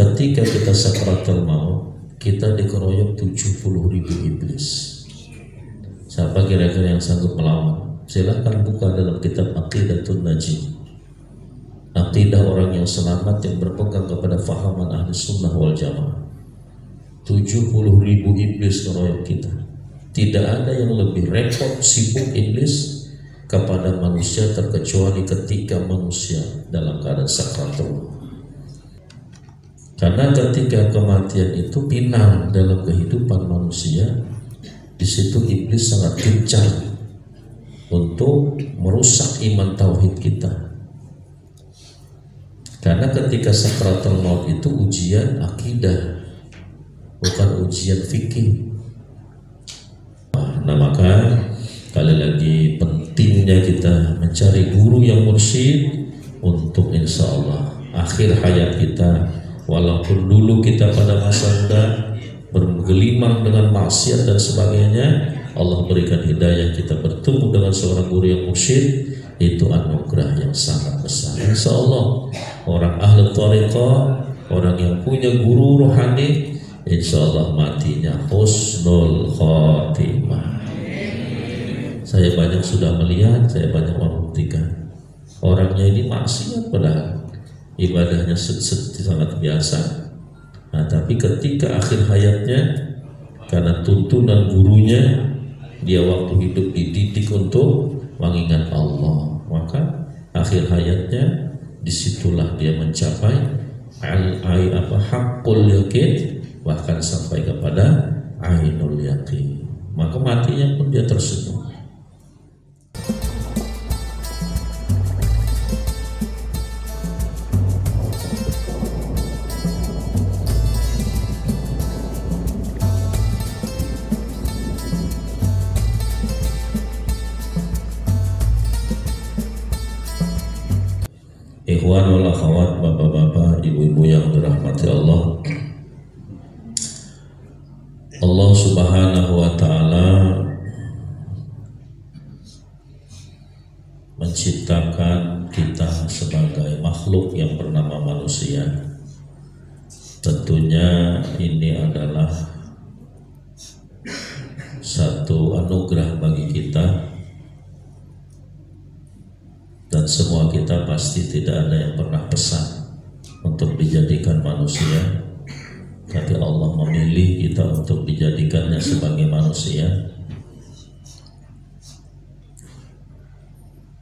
ketika kita sakaratul maut, kita dikeroyok 70.000 iblis. Siapa kira-kira yang sanggup melawan? Silakan buka dalam kitab Aqidatun Najim, akidah orang yang selamat yang berpegang kepada fahaman ahli sunnah wal jamaah. 70.000 iblis keroyok kita. Tidak ada yang lebih repot, sibuk iblis kepada manusia terkecuali ketika manusia dalam keadaan sakratul. Karena ketika kematian itu pinang dalam kehidupan manusia, di situ iblis sangat gencar untuk merusak iman tauhid kita. Karena ketika sakratul maut itu ujian akidah, bukan ujian fikih. Nah maka sekali lagi pentingnya kita mencari guru yang mursyid untuk insya Allah akhir hayat kita, walaupun dulu kita pada masa muda bergelimang dengan maksiat dan sebagainya, Allah berikan hidayah kita bertemu dengan seorang guru yang mursyid, itu anugerah yang sangat besar. Insya Allah orang ahli thariqah, orang yang punya guru rohani, insya Allah matinya husnul khotimah. Saya banyak sudah melihat, saya banyak membuktikan orangnya ini maksiat padahal ibadahnya sangat biasa. Nah tapi ketika akhir hayatnya karena tuntunan gurunya, dia waktu hidup dididik untuk mengingat Allah, maka akhir hayatnya disitulah dia mencapai haqqul yakin, bahkan sampai kepada ainul yakin. Maka matinya pun dia tersenyum. Ikhwan wal akhwat, bapak-bapak, ibu-ibu yang dirahmati Allah, Allah Subhanahu wa ta'ala menciptakan kita sebagai makhluk yang bernama manusia. Tentunya ini adalah satu anugerah bagi kita, dan semua kita pasti tidak ada yang pernah pesan untuk dijadikan manusia, tapi Allah memilih kita untuk dijadikannya sebagai manusia.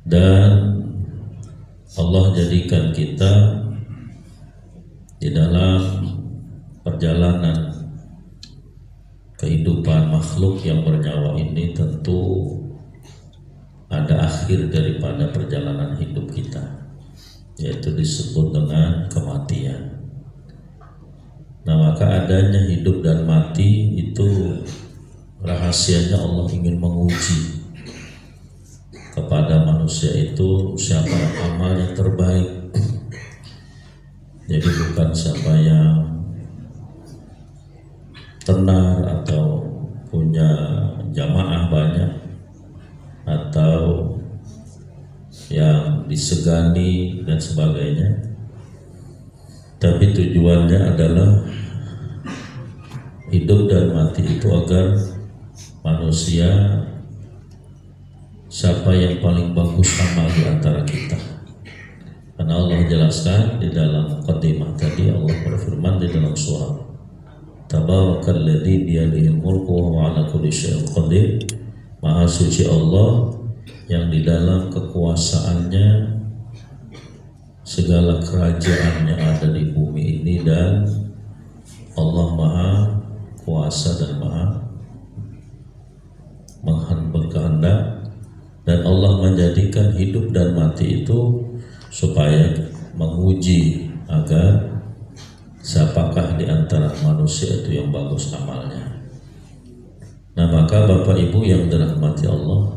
Dan Allah jadikan kita di dalam perjalanan kehidupan makhluk yang bernyawa ini, tentu ada akhir daripada perjalanan hidup kita, yaitu disebut dengan kematian. Nah maka adanya hidup dan mati itu rahasianya Allah ingin menguji kepada manusia itu siapa amal yang terbaik. Jadi bukan siapa yang tenar atau punya jamaah banyak atau yang disegani dan sebagainya, tapi tujuannya adalah hidup dan mati itu agar manusia siapa yang paling bagus amal di antara kita. Karena Allah jelaskan di dalam muqaddimah tadi, Allah berfirman di dalam surah Tabarakalladzi biyadihil mulku wa huwa ala kulli syai'in qadir. Maha suci Allah yang di dalam kekuasaannya segala kerajaannya ada di bumi ini, dan Allah maha kuasa dan maha berkehendak, dan Allah menjadikan hidup dan mati itu supaya menguji agar siapakah di antara manusia itu yang bagus amalnya. Nah maka Bapak Ibu yang dirahmati Allah,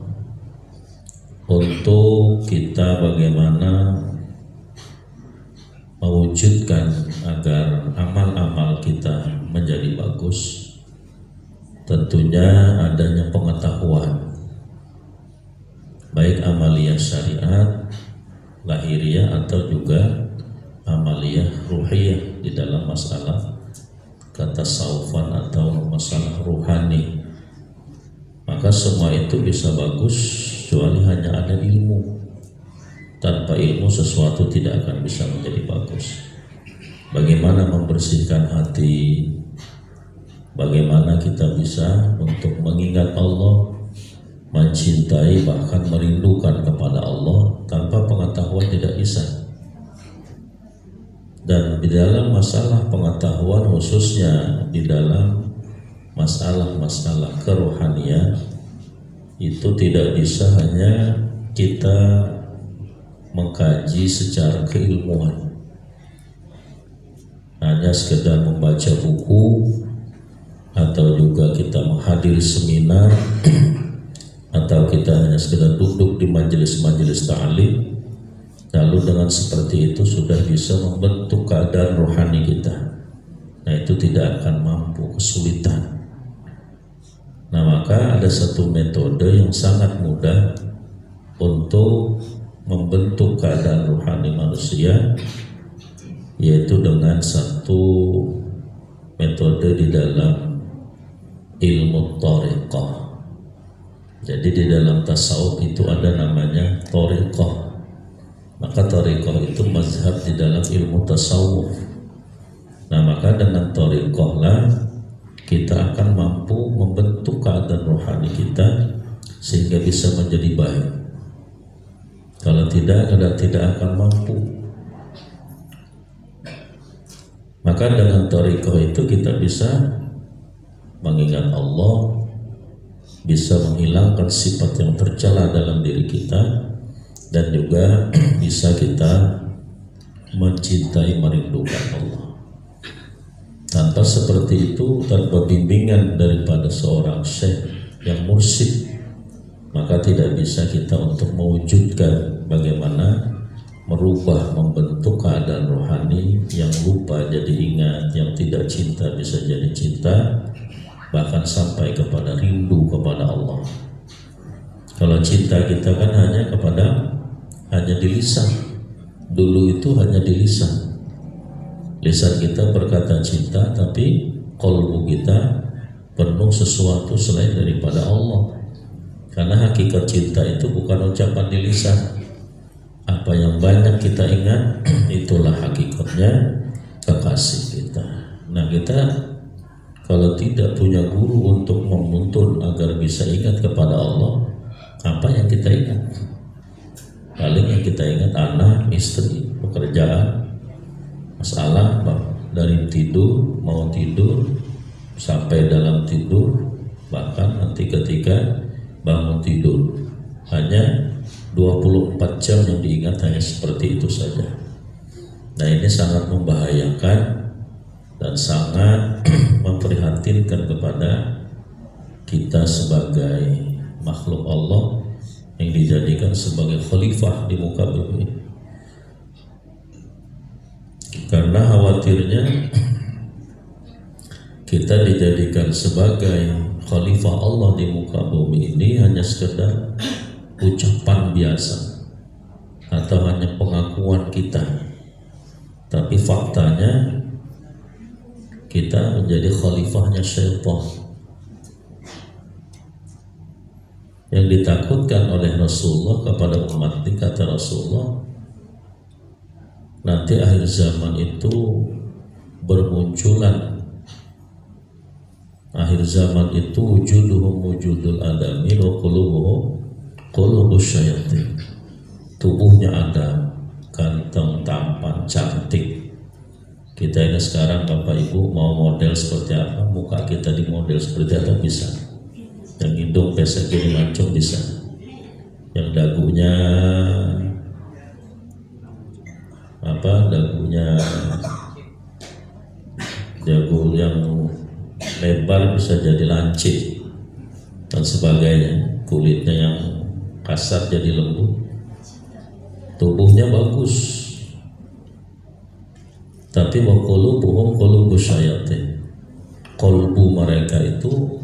untuk kita bagaimana mewujudkan agar amal-amal kita menjadi bagus, tentunya adanya pengetahuan, baik amaliyah syariat, lahiriah atau juga amaliyah ruhiyah di dalam masalah tasawufan atau masalah ruhani, maka semua itu bisa bagus kecuali hanya ada ilmu. Tanpa ilmu sesuatu tidak akan bisa menjadi bagus. Bagaimana membersihkan hati, bagaimana kita bisa untuk mengingat Allah, mencintai bahkan merindukan kepada Allah, tanpa pengetahuan tidak bisa. Dan di dalam masalah pengetahuan, khususnya di dalam masalah-masalah kerohanian, itu tidak bisa hanya kita mengkaji secara keilmuan, hanya sekedar membaca buku atau juga kita menghadiri seminar atau kita hanya sekedar duduk di majelis-majelis ta'lim, lalu dengan seperti itu sudah bisa membentuk keadaan rohani kita. Nah, itu tidak akan mampu, kesulitan. Nah, maka ada satu metode yang sangat mudah untuk membentuk keadaan rohani manusia, yaitu dengan satu metode di dalam ilmu thariqah. Jadi di dalam tasawuf itu ada namanya thariqah. Maka thariqah itu mazhab di dalam ilmu tasawuf. Nah, maka dengan thariqah lah kita akan mampu membentuk keadaan rohani kita sehingga bisa menjadi baik. Kalau tidak akan mampu. Maka dengan thariqah itu kita bisa mengingat Allah, bisa menghilangkan sifat yang tercela dalam diri kita, dan juga bisa kita mencintai, merindukan Allah. Tanpa seperti itu, tanpa bimbingan daripada seorang syekh yang mursyid, maka tidak bisa kita untuk mewujudkan bagaimana merubah, membentuk keadaan rohani yang lupa jadi ingat, yang tidak cinta bisa jadi cinta, bahkan sampai kepada rindu kepada Allah. Kalau cinta kita kan hanya di lisan. Dulu itu hanya di lisan. Lisan kita berkata cinta, tapi qalbu kita penuh sesuatu selain daripada Allah. Karena hakikat cinta itu bukan ucapan di lisan. Apa yang banyak kita ingat, itulah hakikatnya kekasih kita. Nah, kita kalau tidak punya guru untuk menuntun agar bisa ingat kepada Allah, apa yang kita ingat? Paling yang kita ingat anak, istri, pekerjaan, masalah dari tidur, mau tidur, sampai dalam tidur, bahkan nanti ketika bangun tidur. Hanya 24 jam yang diingat hanya seperti itu saja. Nah, ini sangat membahayakan dan sangat memprihatinkan kepada kita sebagai makhluk Allah yang dijadikan sebagai khalifah di muka bumi. Karena khawatirnya kita dijadikan sebagai khalifah Allah di muka bumi ini hanya sekedar ucapan biasa atau hanya pengakuan kita, tapi faktanya kita menjadi khalifahnya syaitan. Yang ditakutkan oleh Rasulullah kepada umat ini, kata Rasulullah, nanti akhir zaman itu bermunculan. Akhir zaman itu wujuduhum wujudul adami wa qulubuhum qulubus syayatin. Tubuhnya Adam, ganteng, tampan, cantik. Kita ini sekarang Bapak Ibu mau model seperti apa, muka kita di model seperti apa bisa. Yang hidung pesek gini mancung bisa. Yang dagunya dagu yang lebar bisa jadi lancip dan sebagainya. Kulitnya yang kasar jadi lembut. Tubuhnya bagus, tapi wa qulubuhum qulubus syayatin. Qalbu mereka itu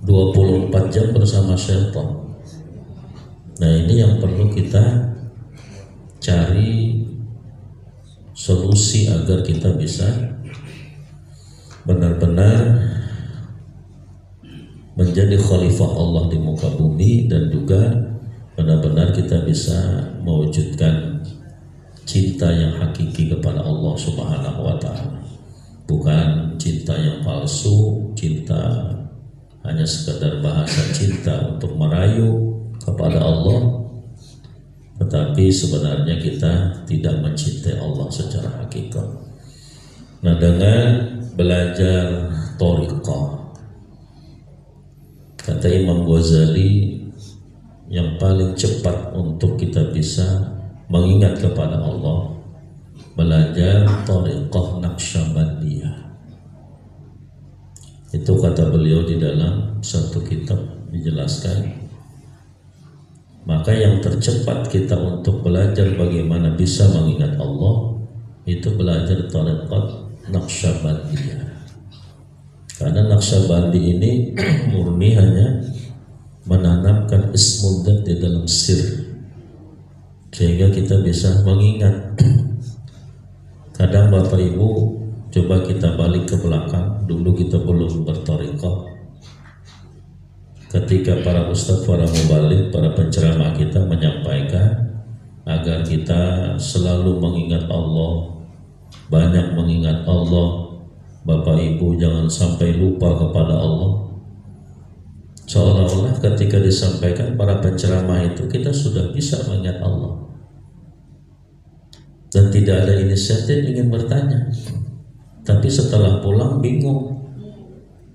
24 jam bersama syaitan. Nah, ini yang perlu kita cari solusi agar kita bisa benar-benar menjadi khalifah Allah di muka bumi, dan juga benar-benar kita bisa mewujudkan cinta yang hakiki kepada Allah Subhanahu wa Ta'ala, bukan cinta yang palsu, cinta hanya sekadar bahasa cinta untuk merayu kepada Allah, tetapi sebenarnya kita tidak mencintai Allah secara hakikat. Nah, dengan belajar thariqah, kata Imam Ghazali, yang paling cepat untuk kita bisa mengingat kepada Allah, belajar thariqah Naqsyabandiyah. Itu kata beliau di dalam satu kitab dijelaskan. Maka yang tercepat kita untuk belajar bagaimana bisa mengingat Allah, itu belajar thariqah Naqsyabandiyah. Karena Naqsyabandi ini murni hanya menanamkan ismul dzat di dalam sir, sehingga kita bisa mengingat. Kadang Bapak Ibu, coba kita balik ke belakang, dulu kita belum berthariqah. Ketika para ustadz, para mubalik, para penceramah kita menyampaikan agar kita selalu mengingat Allah, banyak mengingat Allah. Bapak Ibu jangan sampai lupa kepada Allah. Seolah-olah ketika disampaikan para penceramah itu, kita sudah bisa mengingat Allah, dan tidak ada inisiatif ingin bertanya. Tapi setelah pulang bingung,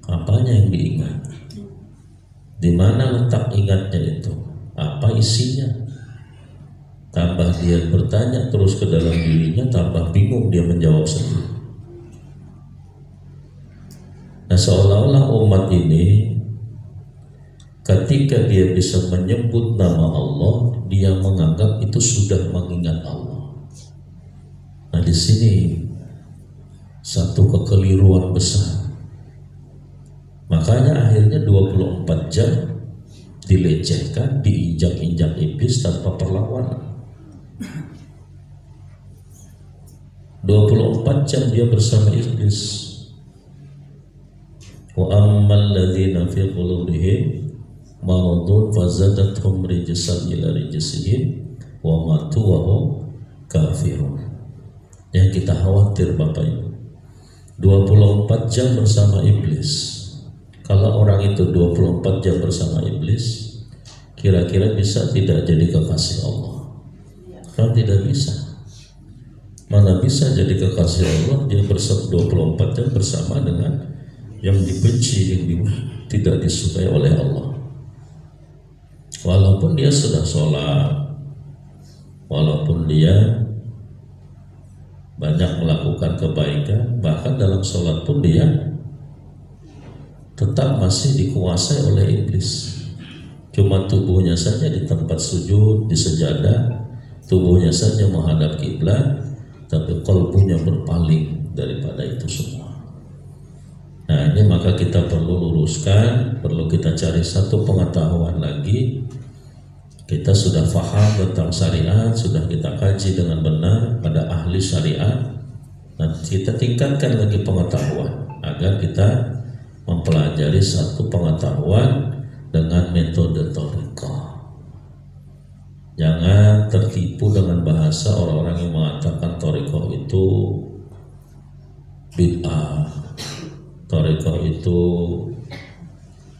apanya yang diingat, di mana letak ingatnya itu, apa isinya. Tambah dia bertanya terus ke dalam dirinya, tambah bingung dia menjawab sendiri. Nah, seolah-olah umat ini ketika dia bisa menyebut nama Allah, dia menganggap itu sudah mengingat Allah. Nah, di sini satu kekeliruan besar. Makanya akhirnya 24 jam dilecehkan, diinjak-injak iblis tanpa perlawanan. 24 jam dia bersama iblis. Wa ammal ladzina fi qulubihim maradun fazadathum rijsan ila rijsihim wa matu wa hum kafirun. Yang kita khawatir Bapak Ibu, 24 jam bersama iblis. Kalau orang itu 24 jam bersama iblis, kira-kira bisa tidak jadi kekasih Allah? Kan tidak bisa. Mana bisa jadi kekasih Allah dia bersama 24 jam bersama dengan yang dibenci, yang tidak disukai oleh Allah. Walaupun dia sudah sholat, walaupun dia banyak melakukan kebaikan, bahkan dalam sholat pun dia tetap masih dikuasai oleh iblis. Cuma tubuhnya saja di tempat sujud, di sejadah, tubuhnya saja menghadap kiblat, tapi qalbunya berpaling daripada itu semua. Nah, ini maka kita perlu luruskan, perlu kita cari satu pengetahuan lagi. Kita sudah faham tentang syariat, sudah kita kaji dengan benar pada ahli syariat. Nah, kita tingkatkan lagi pengetahuan agar kita mempelajari satu pengetahuan dengan metode thariqah. Jangan tertipu dengan bahasa orang-orang yang mengatakan thariqah itu bid'ah, thariqah itu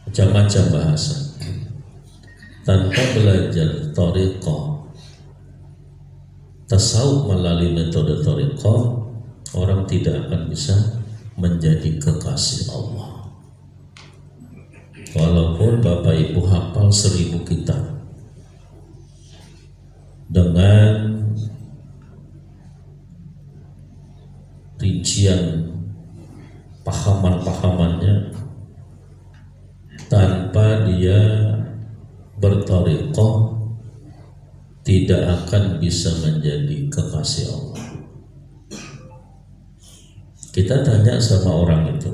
macam-macam bahasa. Tanpa belajar thariqah, tasawuf melalui metode thariqah, orang tidak akan bisa menjadi kekasih Allah. Walaupun Bapak Ibu hafal 1000 kitab dengan rincian pahaman-pahamannya, tanpa dia berthariqah tidak akan bisa menjadi kekasih Allah. Kita tanya sama orang itu,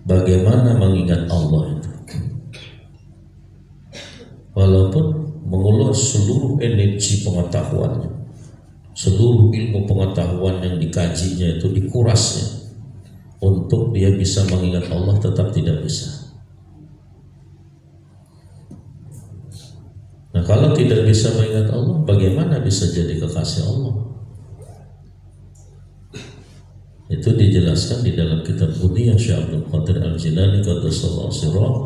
bagaimana mengingat Allah itu? Walaupun mengulur seluruh energi pengetahuannya, seluruh ilmu pengetahuan pengetahuan yang dikajinya itu dikurasnya untuk dia bisa mengingat Allah, tetap tidak bisa. Nah, kalau tidak bisa mengingat Allah, bagaimana bisa jadi kekasih Allah? Itu dijelaskan di dalam kitab Bunia Syekh Abdul Qadir Al-Jilani qaddasallahu sirrah.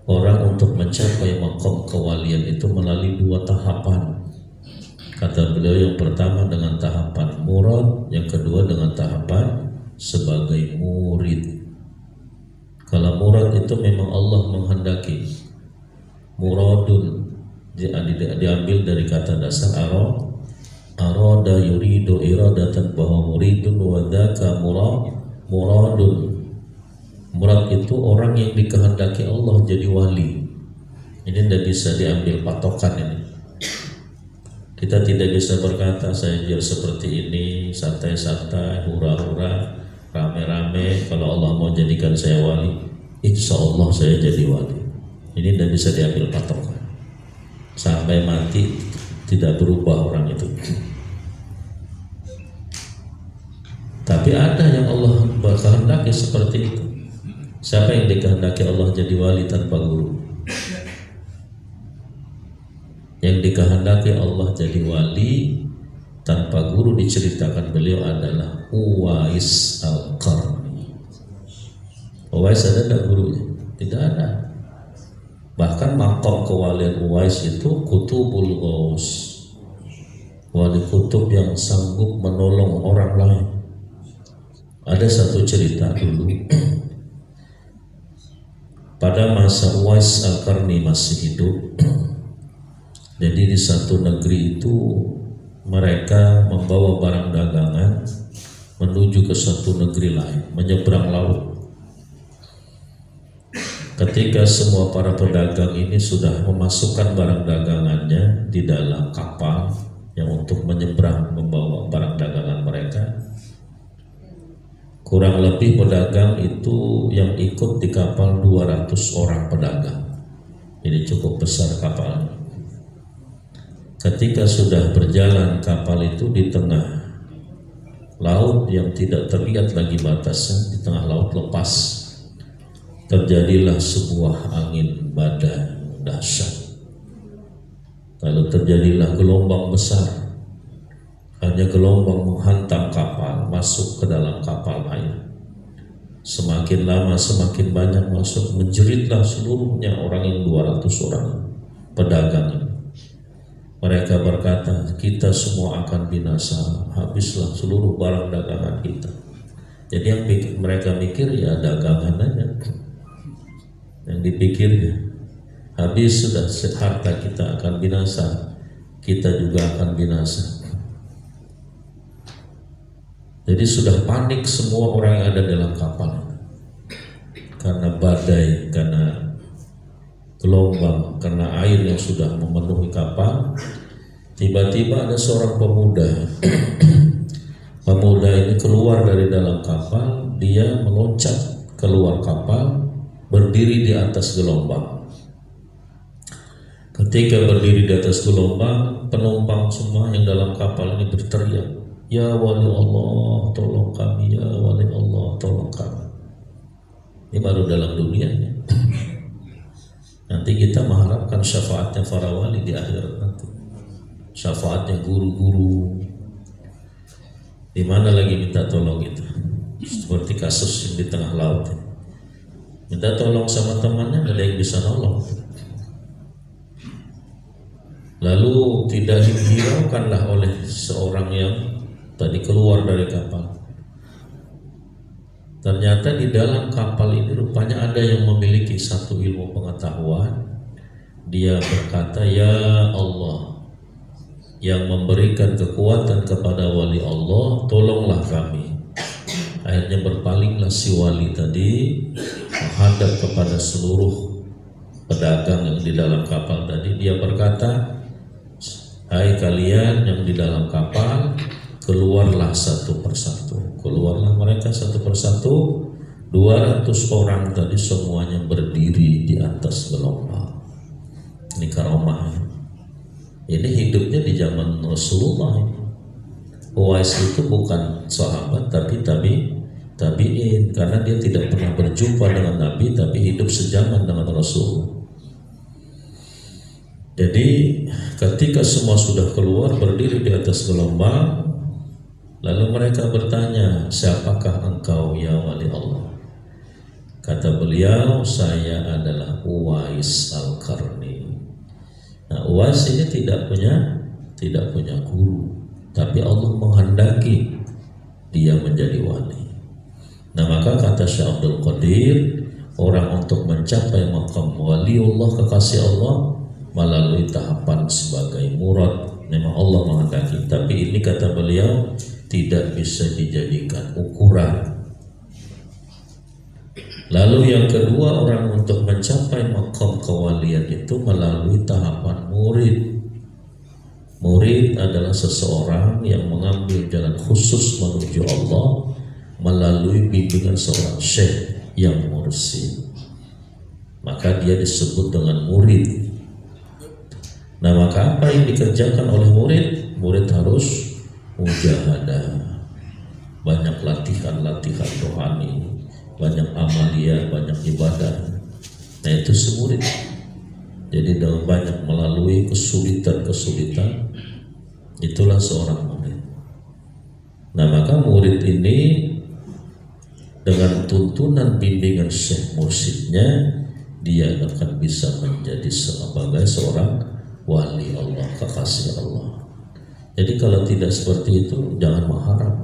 Orang untuk mencapai maqam kewalian itu melalui 2 tahapan. Kata beliau, yang pertama dengan tahapan murad, yang kedua dengan tahapan sebagai murid. Kalau murad itu memang Allah menghendaki. Muradun diambil dari kata dasar arada yuridu iradatan, bahwa muridun wa dzaka muradun. Murad itu orang yang dikehendaki Allah jadi wali. Ini tidak bisa diambil patokan ini. Kita tidak bisa berkata saya biar seperti ini, santai-santai, hura-hura, rame-rame. Kalau Allah mau jadikan saya wali, insya Allah saya jadi wali. Ini tidak bisa diambil patokan. Sampai mati tidak berubah orang itu. Tapi ada yang Allah berkehendaki seperti itu. Siapa yang dikehendaki Allah jadi wali tanpa guru? Yang dikehendaki Allah jadi wali tanpa guru, diceritakan beliau adalah Uwais Al-Qarni. Uwais ada tak gurunya? Tidak ada. Bahkan maqam kewalian Uwais itu Kutubul Ghaus, wali kutub yang sanggup menolong orang lain. Ada satu cerita dulu. Pada masa Uwais Al-Qarni masih hidup, jadi di satu negeri itu mereka membawa barang dagangan menuju ke satu negeri lain, menyeberang laut. Ketika semua para pedagang ini sudah memasukkan barang dagangannya di dalam kapal yang untuk menyeberang membawa barang dagangan mereka, kurang lebih pedagang itu yang ikut di kapal 200 orang pedagang. Ini cukup besar kapalnya. Ketika sudah berjalan kapal itu di tengah laut yang tidak terlihat lagi batasnya, di tengah laut lepas, terjadilah sebuah angin badai dahsyat. Lalu terjadilah gelombang besar. Hanya gelombang menghantam kapal, masuk ke dalam kapal air. Semakin lama semakin banyak masuk, menjeritlah seluruhnya orang yang 200 orang pedagang ini. Mereka berkata, kita semua akan binasa, habislah seluruh barang dagangan kita. Jadi yang mereka mikir ya dagangan aja. Yang dipikirnya, habis sudah harta kita akan binasa, kita juga akan binasa. Jadi sudah panik semua orang yang ada dalam kapal karena badai, karena gelombang, karena air yang sudah memenuhi kapal. Tiba-tiba ada seorang pemuda. Pemuda ini keluar dari dalam kapal, dia meloncat keluar kapal, berdiri di atas gelombang. Ketika berdiri di atas gelombang, penumpang semua yang dalam kapal ini berteriak, ya wali Allah tolong kami, ya wali Allah tolong kami. Ini baru dalam dunianya. Nanti kita mengharapkan syafaatnya para wali di akhirat nanti. Syafaatnya guru-guru. Di mana lagi minta tolong itu? Seperti kasus yang di tengah laut. Minta tolong sama temannya, ada yang bisa nolong. Lalu tidak dihiraukanlah oleh seorang yang tadi keluar dari kapal. Ternyata di dalam kapal ini rupanya ada yang memiliki satu ilmu pengetahuan. Dia berkata, ya Allah yang memberikan kekuatan kepada wali Allah, tolonglah kami. Akhirnya berpalinglah si wali tadi menghadap kepada seluruh pedagang yang di dalam kapal tadi. Dia berkata, hai kalian yang di dalam kapal, keluarlah satu persatu. Keluarlah mereka satu persatu. 200 orang tadi semuanya berdiri di atas gelombang. Ini karomah. Ini hidupnya di zaman Rasulullah. Uwais itu bukan sahabat tapi tabi'in, karena dia tidak pernah berjumpa dengan Nabi tapi hidup sejaman dengan Rasul. Jadi ketika semua sudah keluar berdiri di atas gelombang, lalu mereka bertanya, siapakah engkau ya wali Allah? Kata beliau, saya adalah Uwais Al-Qarni. Nah, Uwais ini tidak punya guru, tapi Allah menghendaki dia menjadi wali. Nah, maka kata Syekh Abdul Qadir, orang untuk mencapai maqam waliullah, kekasih Allah, melalui tahapan sebagai murad. Memang Allah menghendaki, tapi ini kata beliau tidak bisa dijadikan ukuran. Lalu yang kedua, orang untuk mencapai maqam kewalian itu melalui tahapan murid. Murid adalah seseorang yang mengambil jalan khusus menuju Allah melalui bimbingan seorang syekh yang mursyid. Maka dia disebut dengan murid. Nah, maka apa yang dikerjakan oleh murid? Murid harus mujahadah, banyak latihan rohani, banyak amalia, banyak ibadah. Nah, itu semurid. Jadi dalam banyak melalui kesulitan, itulah seorang murid. Nah, maka murid ini dengan tuntunan bimbingan syekh mursyidnya, dia akan bisa menjadi sebagai seorang wali Allah, kekasih Allah. Jadi kalau tidak seperti itu, jangan mengharap.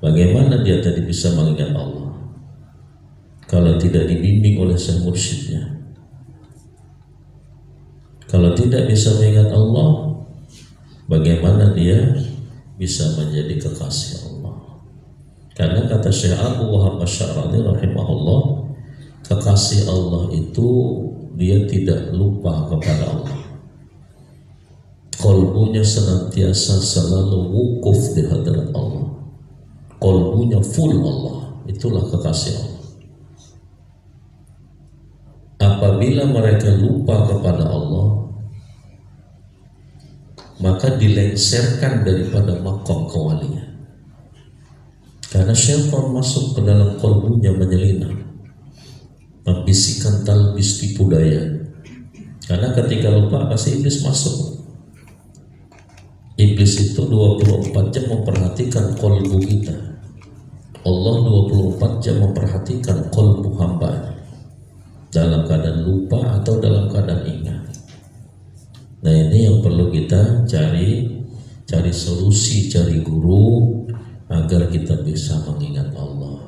Bagaimana dia tadi bisa mengingat Allah kalau tidak dibimbing oleh sang mursyidnya? Kalau tidak bisa mengingat Allah, bagaimana dia bisa menjadi kekasih Allah? Karena kata Syekh Abu Wahab Asy'arani rahimahullah, kekasih Allah itu dia tidak lupa kepada Allah. Qalbunya senantiasa selalu wukuf di hadirat Allah. Qalbunya full Allah. Itulah kekasih Allah. Apabila mereka lupa kepada Allah, maka dilengserkan daripada maqam kewalian. Karena syaitan masuk ke dalam qalbunya menyelinap, membisikkan talbis tipu daya. Karena ketika lupa pasti iblis masuk. Iblis itu 24 jam memperhatikan qalbu kita. Allah 24 jam memperhatikan qalbu hamba dalam keadaan lupa atau dalam keadaan ingat. Nah, ini yang perlu kita cari solusi, cari guru agar kita bisa mengingat Allah.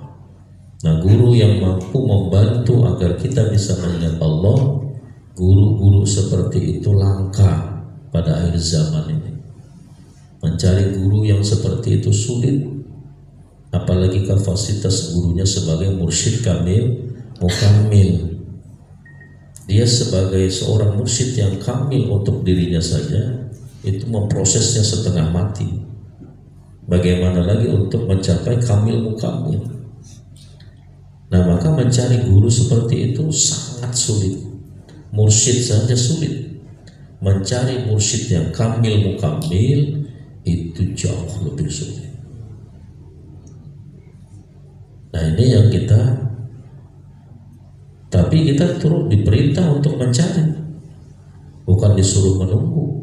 Nah, guru yang mampu membantu agar kita bisa mengingat Allah, guru-guru seperti itu langka pada akhir zaman ini. Mencari guru yang seperti itu sulit, apalagi kapasitas gurunya sebagai mursyid kamil, mukamil. Dia sebagai seorang mursyid yang kamil untuk dirinya saja, itu memprosesnya setengah mati. Bagaimana lagi untuk mencapai kamil mukamil? Nah, maka mencari guru seperti itu sangat sulit. Mursyid saja sulit. Mencari mursyid yang kamil mukamil itu jauh lebih sulit. Nah, ini yang tapi kita turut diperintah untuk mencari, bukan disuruh menunggu.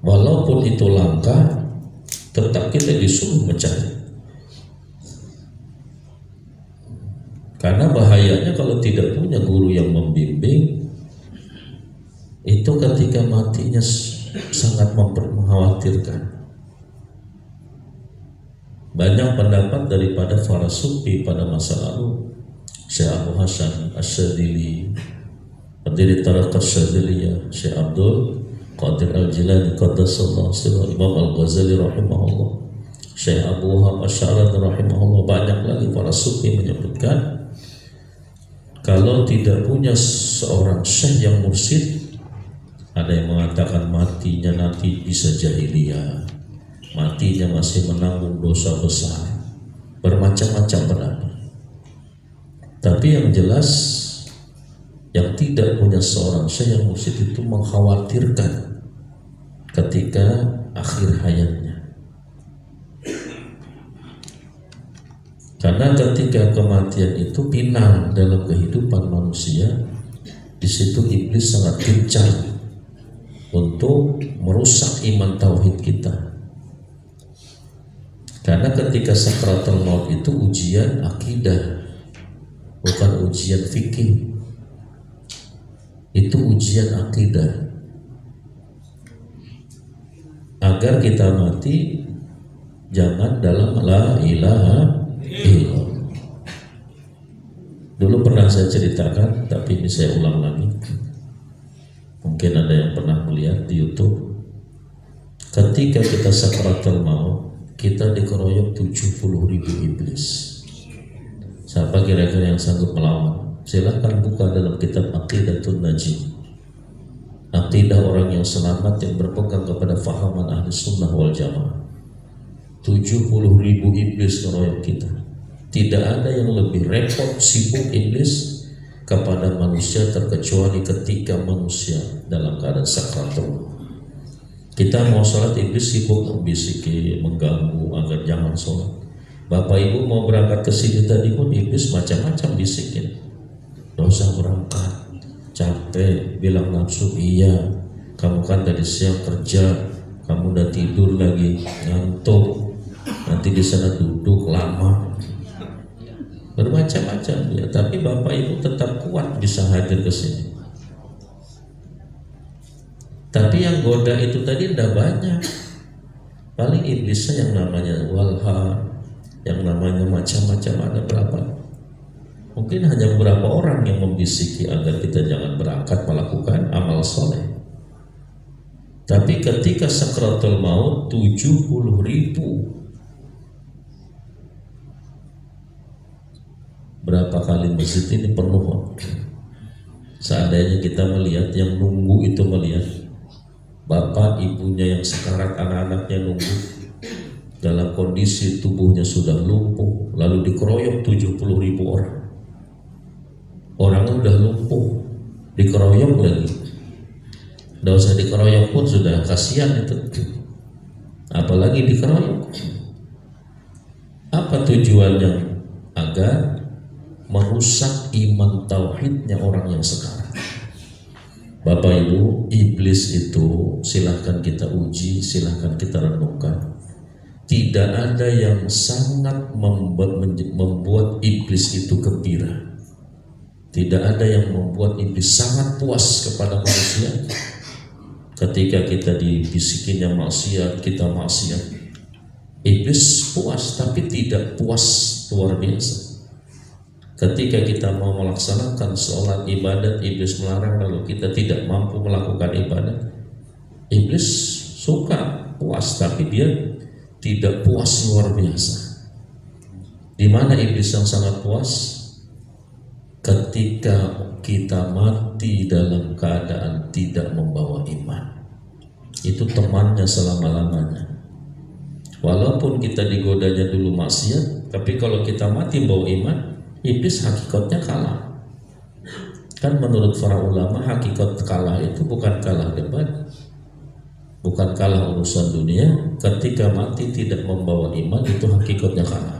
Walaupun itu langka, tetap kita disuruh mencari. Karena bahayanya kalau tidak punya guru yang membimbing, itu ketika matinya sangat mengkhawatirkan. Banyak pendapat daripada para sufi pada masa lalu. Syekh Abu Hasan Asy-Syadzili, pendiri Tariqat Syadziliyah, Syekh Abdul Qadir Al-Jilani Qaddasallahu sirrahu, Imam Al-Ghazali rahimahullah, Syekh Abu Wahab Asy'arani rahimahullah, banyak lagi para sufi menyebutkan kalau tidak punya seorang syekh yang mursyid, ada yang mengatakan matinya nanti bisa jahiliyah, matinya masih menanggung dosa besar, bermacam-macam pendapat. Tapi yang jelas yang tidak punya seorang syekh yang mursyid itu mengkhawatirkan ketika akhir hayatnya. Karena ketika kematian itu final dalam kehidupan manusia, di situ iblis sangat gencar untuk merusak iman tauhid kita. Karena ketika sakratul maut itu ujian akidah, bukan ujian fikih. Itu ujian akidah. Agar kita mati jangan dalam la ilaha illallah. Dulu pernah saya ceritakan, tapi ini saya ulang lagi. Mungkin ada yang pernah melihat di YouTube. Ketika kita sakratul maut, kita dikeroyok 70.000 iblis. Siapa kira-kira yang sanggup melawan? Silakan buka dalam kitab Aqidatun Najim. Aqidah orang yang selamat yang berpegang kepada fahaman ahli sunnah wal jamaah. 70.000 iblis ngeroyok kita. Tidak ada yang lebih repot sibuk iblis kepada manusia terkecuali ketika manusia dalam keadaan sakratul. Kita mau sholat, iblis sibuk membisiki, mengganggu agar jangan sholat. Bapak ibu mau berangkat ke sini tadi pun iblis macam-macam bisikin. Gak usah berangkat, capek, bilang nafsu, iya, kamu kan tadi siang kerja, kamu udah tidur lagi, ngantuk, nanti di sana duduk lama, bermacam-macam ya. Tapi bapak ibu tetap kuat bisa hadir ke sini. Tapi yang goda itu tadi tidak banyak. Paling iblisnya yang namanya walha, yang namanya macam-macam ada berapa? Mungkin hanya beberapa orang yang membisiki agar kita jangan berangkat melakukan amal soleh. Tapi ketika sakratul maut 70.000, berapa kali masjid ini penuh. Seandainya kita melihat, yang nunggu itu melihat, bapak ibunya yang sekarat, anak-anaknya nunggu dalam kondisi tubuhnya sudah lumpuh, lalu dikeroyok 70.000 orang. Orangnya udah lumpuh, dikeroyok lagi. Nggak usah dikeroyok pun sudah kasihan itu, apalagi dikeroyok. Apa tujuannya? Agar merusak iman tauhidnya orang yang sekarang. Bapak ibu, iblis itu silahkan kita uji, silahkan kita renungkan. Tidak ada yang sangat membuat iblis itu gembira. Tidak ada yang membuat iblis sangat puas kepada manusia. Ketika kita dibisikinya maksiat, kita maksiat, iblis puas, tapi tidak puas luar biasa. Ketika kita mau melaksanakan sholat ibadat, iblis melarang, lalu kita tidak mampu melakukan ibadat, iblis suka puas, tapi dia tidak puas luar biasa. Di mana iblis yang sangat puas? Ketika kita mati dalam keadaan tidak membawa iman. Itu temannya selama-lamanya. Walaupun kita digodanya dulu maksiat, tapi kalau kita mati bawa iman, iblis hakikatnya kalah. Kan menurut para ulama, hakikat kalah itu bukan kalah debat, bukan kalah urusan dunia. Ketika mati tidak membawa iman, itu hakikatnya kalah.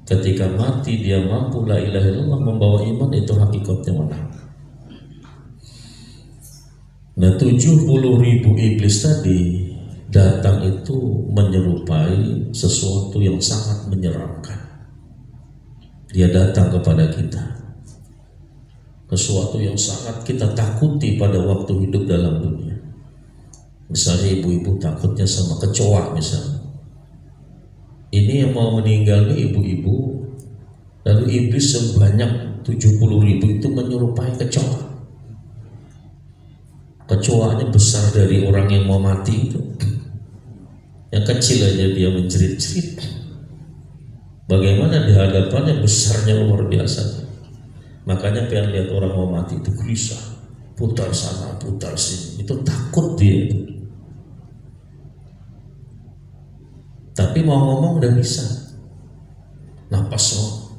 Ketika mati dia mampu la ilaha illallah membawa iman, itu hakikatnya menang. Nah 70.000 iblis tadi datang itu menyerupai sesuatu yang sangat menyeramkan. Dia datang kepada kita, sesuatu yang sangat kita takuti pada waktu hidup dalam dunia. Misalnya ibu-ibu takutnya sama kecoa misalnya. Ini yang mau meninggal nih ibu-ibu, lalu iblis sebanyak 70.000 itu menyerupai kecoa. Kecoanya besar dari orang yang mau mati itu. Yang kecil aja dia menjerit-jerit. Bagaimana di hadapannya besarnya luar biasa. Makanya pengen lihat orang mau mati itu gelisah, putar sana, putar sini. Itu takut dia itu. Tapi mau ngomong udah bisa. Napasnya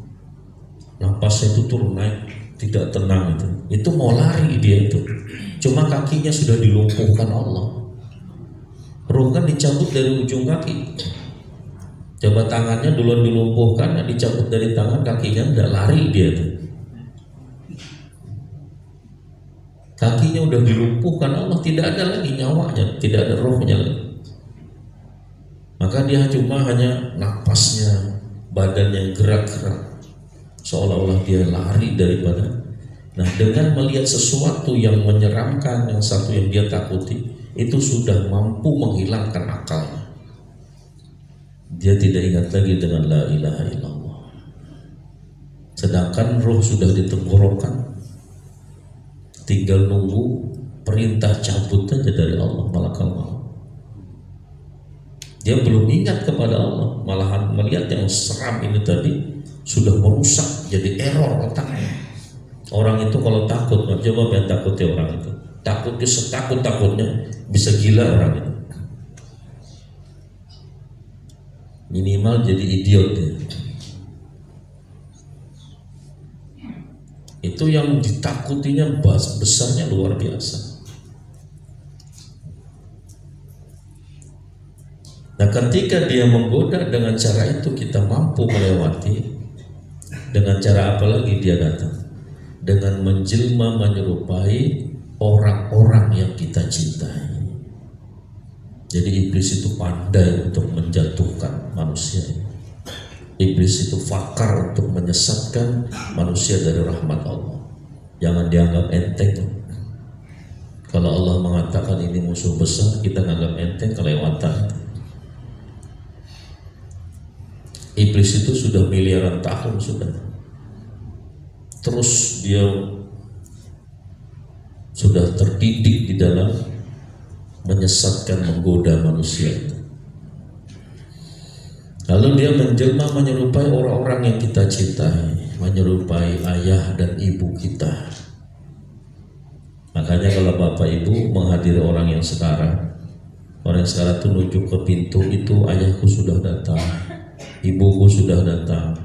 itu turun naik tidak tenang itu mau lari dia itu, cuma kakinya sudah dilumpuhkan Allah. Ruh kan dicabut dari ujung kaki, coba tangannya duluan dilumpuhkan, dicabut dari tangan, kakinya udah lari dia tuh. Kakinya udah dilumpuhkan Allah, tidak ada lagi nyawanya, tidak ada rohnya lagi. Maka dia cuma hanya napasnya, badannya gerak-gerak, seolah-olah dia lari daripada. Nah, dengan melihat sesuatu yang menyeramkan, yang satu yang dia takuti, itu sudah mampu menghilangkan akalnya. Dia tidak ingat lagi dengan la ilaha illallah. Sedangkan roh sudah ditenggorokan, tinggal nunggu perintah cabut aja dari Allah, malakal maut. Dia belum ingat kepada Allah, malahan melihat yang seram ini tadi sudah merusak, jadi error otaknya. Orang itu kalau takut, coba bayang takutnya orang itu, takutnya setakut-takutnya, bisa gila orang itu. Minimal jadi idiot ya. Itu yang ditakutinya besarnya luar biasa. Nah, ketika dia menggoda dengan cara itu, kita mampu melewati. Dengan cara apa lagi dia datang? Dengan menjelma menyerupai orang-orang yang kita cintai. Jadi iblis itu pandai untuk menjatuhkan manusia. Iblis itu fakar untuk menyesatkan manusia dari rahmat Allah. Jangan dianggap enteng. Kalau Allah mengatakan ini musuh besar, kita anggap enteng, kelewatan. Iblis itu sudah miliaran tahun sudah. Terus dia sudah terdidik di dalam menyesatkan, menggoda manusia itu. Lalu dia menjelma menyerupai orang-orang yang kita cintai, menyerupai ayah dan ibu kita. Makanya kalau bapak ibu menghadiri orang yang sekarang tuh nunjuk ke pintu itu, ayahku sudah datang, ibuku sudah datang.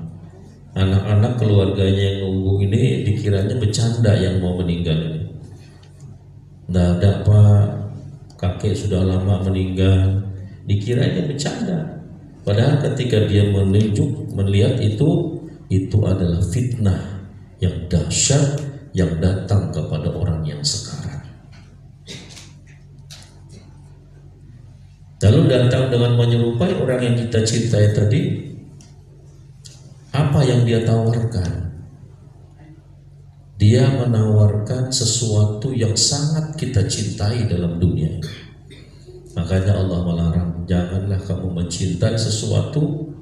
Anak-anak keluarganya yang nunggu ini dikiranya bercanda yang mau meninggal ini. Nggak ada pak, kakek sudah lama meninggal, dikiranya bercanda. Padahal ketika dia melihat itu adalah fitnah yang dahsyat yang datang kepada orang yang sekarang. Lalu datang dengan menyerupai orang yang kita cintai tadi. Apa yang dia tawarkan? Dia menawarkan sesuatu yang sangat kita cintai dalam dunia ini. Makanya Allah melarang, janganlah kamu mencintai sesuatu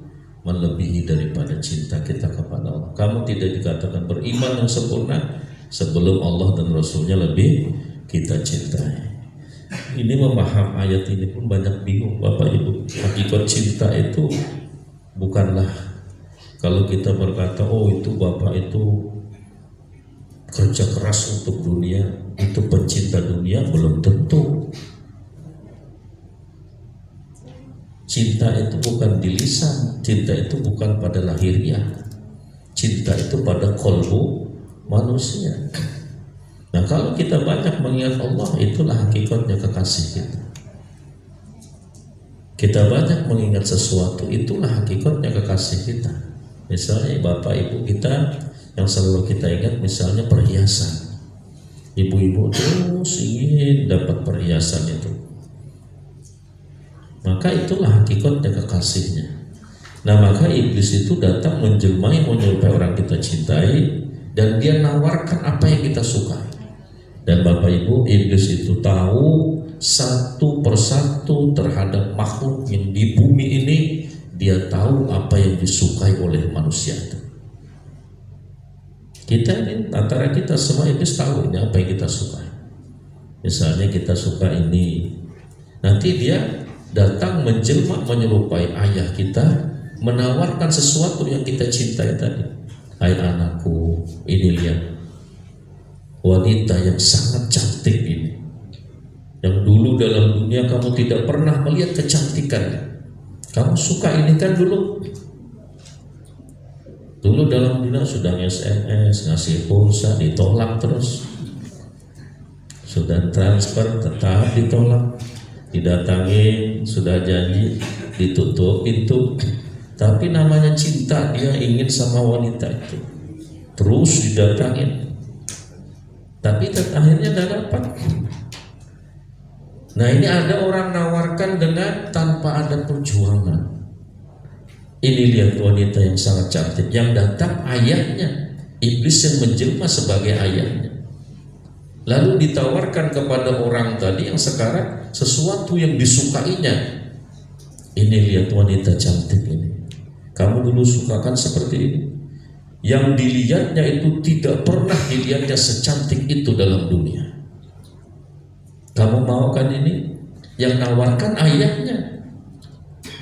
melebihi daripada cinta kita kepada Allah. Kamu tidak dikatakan beriman yang sempurna sebelum Allah dan Rasulnya lebih kita cintai. Ini memaham ayat ini pun banyak bingung Bapak Ibu. Hakikat cinta itu bukanlah kalau kita berkata, oh itu Bapak itu kerja keras untuk dunia, itu pencinta dunia, belum tentu. Cinta itu bukan di lisan, cinta itu bukan pada lahiriah, cinta itu pada kolbu manusia. Nah kalau kita banyak mengingat Allah, itulah hakikatnya kekasih kita. Kita banyak mengingat sesuatu, itulah hakikatnya kekasih kita. Misalnya bapak ibu kita yang selalu kita ingat, misalnya perhiasan. Ibu-ibu terus ingin dapat perhiasan itu. Maka itulah hakikatnya kekasihnya. Nah maka iblis itu datang menjelmai, menyerupai orang kita cintai, dan dia nawarkan apa yang kita sukai. Dan Bapak Ibu, iblis itu tahu satu persatu terhadap makhluk yang di bumi ini. Dia tahu apa yang disukai oleh manusia itu. Kita ini, antara kita semua iblis tahu ini apa yang kita sukai. Misalnya kita suka ini, nanti dia datang menjelma menyerupai ayah kita, menawarkan sesuatu yang kita cintai tadi. Hai anakku, ini lihat wanita yang sangat cantik ini, yang dulu dalam dunia kamu tidak pernah melihat kecantikannya. Kamu suka ini kan dulu? Dulu dalam dunia sudah SMS, ngasih pulsa, ditolak terus. Sudah transfer, tetap ditolak. Didatangi, sudah janji, ditutup pintu. Tapi namanya cinta, dia ingin sama wanita itu. Terus didatangin. Tapi akhirnya tidak dapat. Nah, ini ada orang nawarkan dengan tanpa ada perjuangan. Ini lihat wanita yang sangat cantik, yang datang ayahnya, iblis yang menjelma sebagai ayahnya. Lalu ditawarkan kepada orang tadi yang sekarang sesuatu yang disukainya. Ini lihat wanita cantik ini. Kamu dulu sukakan seperti ini. Yang dilihatnya itu tidak pernah dilihatnya secantik itu dalam dunia. Kamu mau kan ini? Yang nawarkan ayahnya.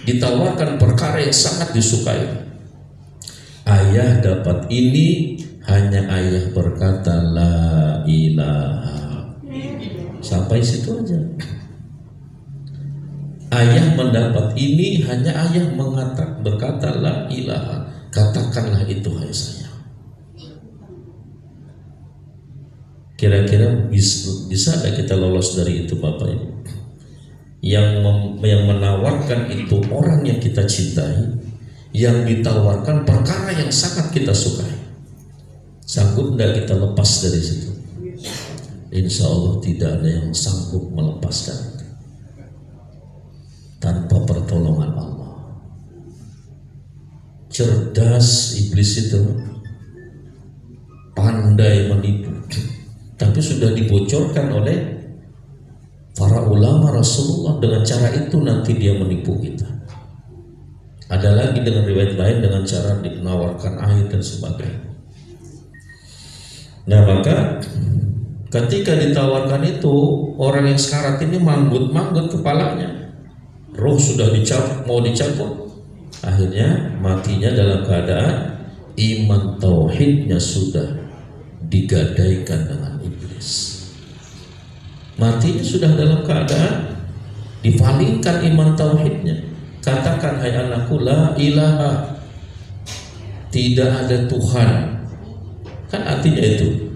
Ditawarkan perkara yang sangat disukai. Ayah dapat ini, hanya ayah berkata la ilaha. Sampai situ aja. Ayah mendapat ini, hanya ayah berkata la ilaha. Katakanlah itu hai saya. Kira-kira bisa ada kita lolos dari itu Bapak Ibu? Yang menawarkan itu orang yang kita cintai, yang ditawarkan perkara yang sangat kita sukai. Sanggup tidak kita lepas dari situ? Insya Allah tidak ada yang sanggup melepaskan itu tanpa pertolongan Allah. Cerdas iblis itu, pandai menipu, tapi sudah dibocorkan oleh para ulama Rasulullah. Dengan cara itu nanti dia menipu kita. Ada lagi dengan riwayat lain dengan cara menawarkan air dan sebagainya. Nah, maka ketika ditawarkan itu, orang yang sekarat ini manggut-manggut kepalanya, roh sudah dicabut, mau dicabut. Akhirnya matinya dalam keadaan iman tauhidnya sudah digadaikan dengan iblis. Matinya sudah dalam keadaan dipalingkan iman tauhidnya. Katakan hai anakku la ilaha, tidak ada Tuhan. Kan artinya itu,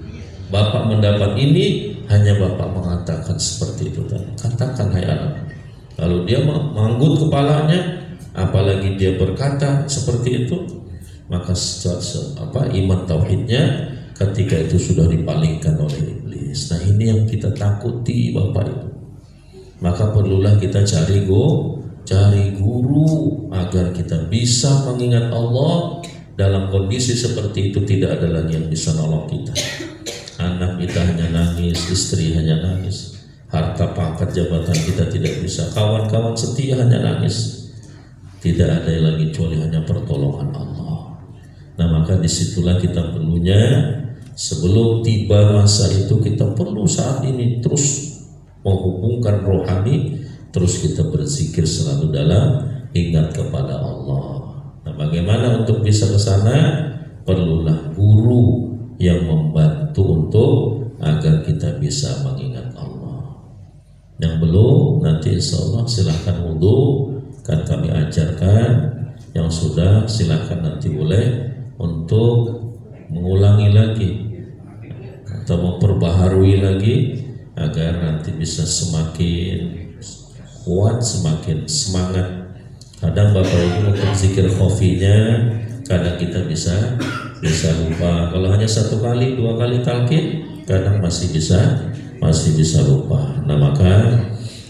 Bapak mendapat ini, hanya Bapak mengatakan seperti itu tadi. Katakan hai anak. Lalu dia manggut kepalanya, apalagi dia berkata seperti itu, maka iman tauhidnya ketika itu sudah dipalingkan oleh iblis. Nah, ini yang kita takuti Bapak Ibu. Maka perlulah kita cari guru agar kita bisa mengingat Allah. Dalam kondisi seperti itu tidak ada lagi yang bisa nolong kita. Anak kita hanya nangis, istri hanya nangis, harta pangkat jabatan kita tidak bisa, kawan-kawan setia hanya nangis. Tidak ada lagi kecuali hanya pertolongan Allah. Nah, maka disitulah kita perlunya, sebelum tiba masa itu, kita perlu saat ini terus menghubungkan rohani, terus kita berzikir selalu dalam ingat kepada Allah. Nah, bagaimana untuk bisa ke sana? Perlulah guru yang membantu untuk agar kita bisa mengingat Allah. Yang belum, nanti insya Allah silahkan wudhu, kan kami ajarkan. Yang sudah silahkan nanti boleh untuk mengulangi lagi atau memperbaharui lagi agar nanti bisa semakin kuat, semakin semangat. Kadang Bapak Ibu untuk zikir khofinya, kadang kita bisa lupa. Kalau hanya 1 kali, 2 kali talqin, kadang masih bisa lupa. Nah, maka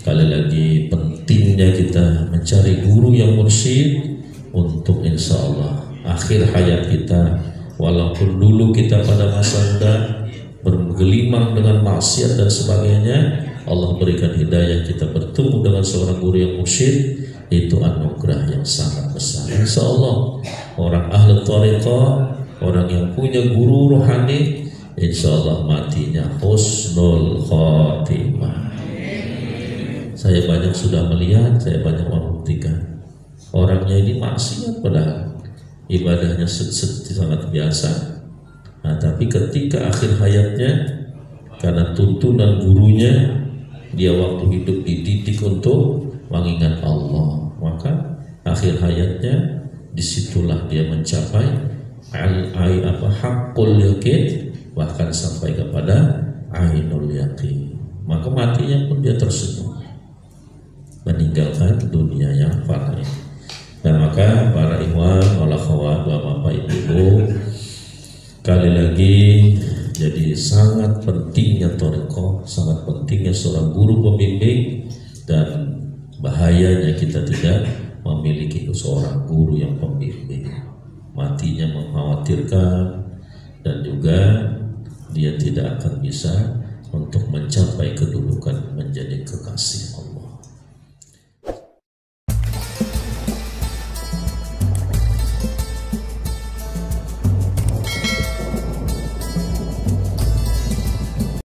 kali lagi pentingnya kita mencari guru yang mursyid untuk insya Allah akhir hayat kita, walaupun dulu kita pada masa muda bergelimang dengan maksiat dan sebagainya, Allah berikan hidayah, kita bertemu dengan seorang guru yang mursyid, itu anugerah yang sangat besar. Insya Allah orang ahli thariqah, orang yang punya guru rohani, insya Allah matinya husnul khotimah. Saya banyak sudah melihat, saya banyak membuktikan orangnya ini maksiat padahal ibadahnya sangat biasa. Nah, tapi ketika akhir hayatnya karena tuntunan gurunya, dia waktu hidup dididik untuk mengingat Allah, maka akhir hayatnya disitulah dia mencapai hakul yakin, bahkan sampai kepada ainul yakin. Maka matinya pun dia tersenyum, meninggalkan dunia yang fana ini. Nah, maka para ikhwan wal akhwat, bapak ibu, kali lagi, jadi sangat pentingnya thariqah, sangat pentingnya seorang guru pembimbing, dan bahayanya kita tidak memiliki seorang guru yang pembimbing. Matinya mengkhawatirkan, dan juga dia tidak akan bisa untuk mencapai kedudukan menjadi kekasih Allah.